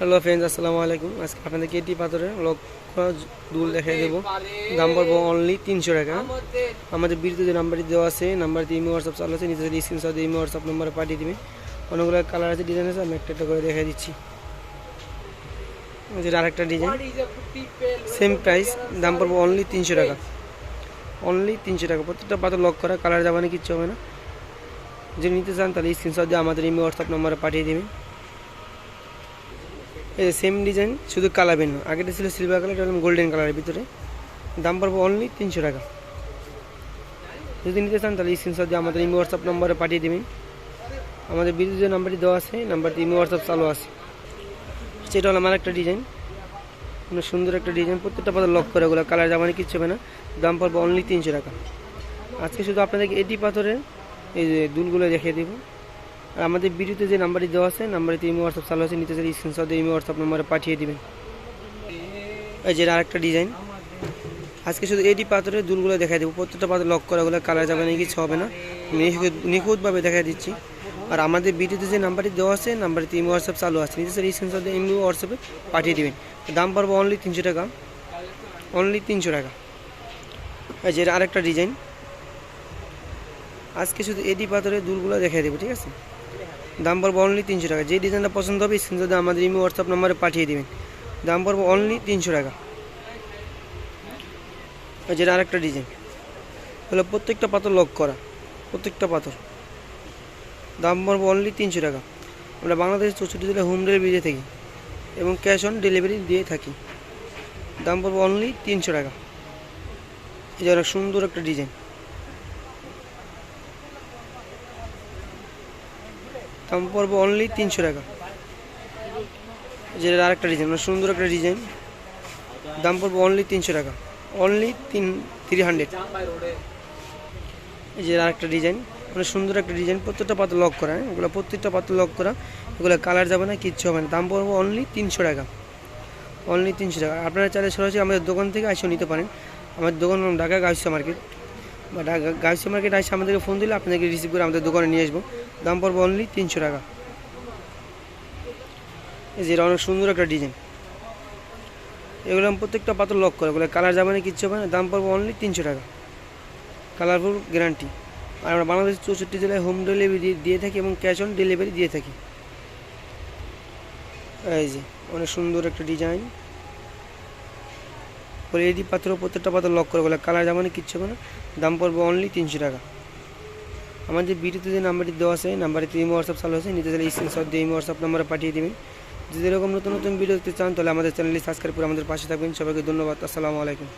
Hello friends, আসসালামু আলাইকুম। আজকে আপনাদেরকে এটি পাথরের লক্ষ্য দুল দেখিয়ে দেবো। দাম পড়বো অনলি 300 টাকা। আমাদের বিরুদ্ধে যে নাম্বারটি দেওয়া আছে, নাম্বারটি ইমো হোয়াটসঅ্যাপ চালু আছে, নিচে স্ক্রিনশট দিয়ে ইমো হোয়াটসঅ্যাপ নম্বরে পাঠিয়ে দেবেন। অনেকগুলো কালার আছে, ডিজাইন আছে, আমি একটা একটা করে দেখিয়ে দিচ্ছি। যেটা আরেকটা ডিজাইন, সেম প্রাইস, দাম পড়বো অনলি 300 টাকা। অনলি 300 টাকা। প্রত্যেকটা পাথর লক করা, কালার যাবানি কিচ্ছু হবে না। যদি নিতে চান তাহলে স্ক্রিনশট দিয়ে আমাদের ইমো হোয়াটসঅ্যাপ নম্বরে পাঠিয়ে দেবেন। এই সেম ডিজাইন, শুধু কালার ভিন্ন। আগেটা ছিল সিলভার কালার, এটা গোল্ডেন কালারের ভিতরে। দাম পড়বো অনলি 300 টাকা। যদি নিতে চান তাহলে স্ক্রিনশট দিয়ে আমাদের ইমো হোয়াটসঅ্যাপ নম্বরে পাঠিয়ে দেবেন। আমাদের বিদ্যুৎ যে নাম্বারটি দেওয়া আছে, নাম্বারটি ইমো হোয়াটসঅ্যাপ চালু আছে। সেটা হলো আমার একটা ডিজাইন, মানে সুন্দর একটা ডিজাইন। প্রত্যেকটা পাথর লক করে, ওগুলো কালার যাবানি কিচ্ছু হবে না। দাম পড়বো অনলি 300 টাকা। আজকে শুধু আপনাদেরকে এটি পাথরের এই যে দুলগুলো দেখিয়ে দেবো। আর আমাদের ভিডিওতে যে নাম্বারটি দেওয়া আছে, নাম্বারটি ইমো হোয়াটসঅ্যাপ চালু আছে, নিতে চাইলে স্ক্রিনশট দিয়ে ইমো হোয়াটসঅ্যাপ নম্বরে পাঠিয়ে দেবেন। এই যে আরেকটা ডিজাইন। আজকে শুধু এটি পাথরের দুলগুলো দেখাই দেবো। প্রত্যেকটা পাথর লক করা, ওগুলো কালার যাবে না, কিছু হবে না। নিখুঁতভাবে দেখা দিচ্ছি। আর আমাদের ভিডিওতে যে নাম্বারটি দেওয়া আছে, নাম্বারটি ইমো হোয়াটসঅ্যাপ চালু আছে, নিতে চাইলে স্ক্রিনশট দিয়ে ইমো হোয়াটসঅ্যাপে পাঠিয়ে দেবেন। দাম পড়বো অনলি 300 টাকা। অনলি 300 টাকা। এই যে আরেকটা ডিজাইন। আজকে শুধু এটি পাথরের দুলগুলো দেখাই দেবো, ঠিক আছে? দাম পড়বো অনলি 300 টাকা। যে ডিজাইনটা পছন্দ হবে স্ক্রিনশট দিয়ে আমাদের ইমো হোয়াটসঅ্যাপ নম্বরে পাঠিয়ে দেবেন। দাম পড়বো অনলি 300 টাকা। যেটা আরেকটা ডিজাইন হলো প্রত্যেকটা পাথর লক করা, প্রত্যেকটা পাথর। দাম পড়বো অনলি 300 টাকা। আমরা বাংলাদেশের 64 জেলায় হোম ডেলিভারি দিয়ে থাকি এবং ক্যাশ অন ডেলিভারি দিয়ে থাকি। দাম পড়বো অনলি 300 টাকা। এই যে অনেক সুন্দর একটা ডিজাইন, দাম পড়বো অনলি 300 টাকা। যেটা আরেকটা ডিজাইন, অনেক সুন্দর একটা ডিজাইন, দাম পড়বো অনলি 300 টাকা। অনলি 300। এই যে আরেকটা ডিজাইন, অনেক সুন্দর একটা ডিজাইন। প্রত্যেকটা পাথর লক করা, এগুলো প্রত্যেকটা পাথর লক করা, এগুলো কালার যাবে না, কিচ্ছু হবে না। দাম পড়বো অনলি 300 টাকা। অনলি 300 টাকা। আপনারা চাইলে সরাসরি আমাদের দোকান থেকে এসে নিতে পারেন। আমাদের দোকান ঢাকা গাউসিয়া মার্কেট, বা ঢাকা গাউসিয়া মার্কেট এসে আমাদেরকে ফোন দিলে আপনাদেরকে রিসিভ করে আমাদের দোকানে নিয়ে আসবো। দাম পড়বো অনলি 300 টাকা। এই যে অনেক সুন্দর একটা ডিজাইন, এগুলো প্রত্যেকটা পাথর লক করে, এগুলো কালার যাবে না, কিচ্ছু হবে না। দাম পড়বো অনলি 300 টাকা। Colourful guarantee. আর আমরা বাংলাদেশের 64 জেলায় হোম ডেলিভারি দিয়ে থাকি এবং ক্যাশ অন ডেলিভারি দিয়ে থাকি। এই যে অনেক সুন্দর একটা ডিজাইন, বলে এটি পাথর, প্রত্যেকটা পাথর লক করে, বলে কালার যাবে না, কিচ্ছু হবে না। দাম পড়বে অনলি 300 টাকা। আমাদের ভিডিওতে যে নাম্বারটি দেওয়া আছে, নাম্বারটি ইমো হোয়াটসঅ্যাপ চালু আছে, নিতে চাইলে স্ক্রিনশট দিয়ে ইমো হোয়াটসঅ্যাপ নাম্বারে পাঠিয়ে দেবেন। যদি এরকম নতুন নতুন ভিডিও দেখতে চান তাহলে আমাদের চ্যানেলটি সাবস্ক্রাইব করে আমাদের পাশে থাকবেন। সবাইকে ধন্যবাদ। আসসালামু আলাইকুম।